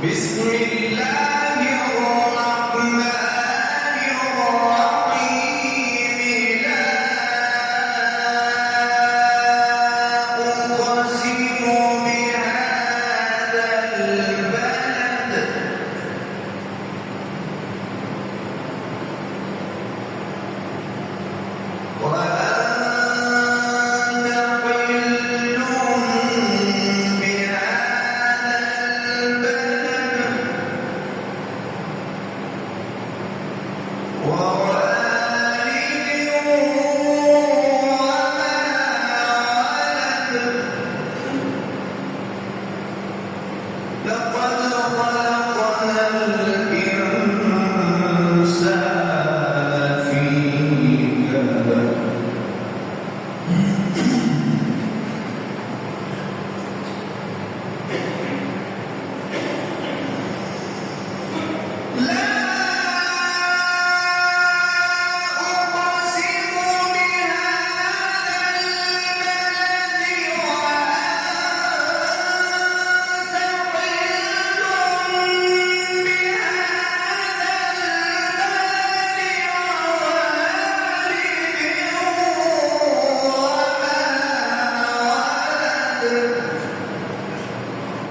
بسم الله الرحمن الرحيم لا أقسم بهذا البلد وأنت حل بهذا البلد ووالد وما ولد لقد خلقنا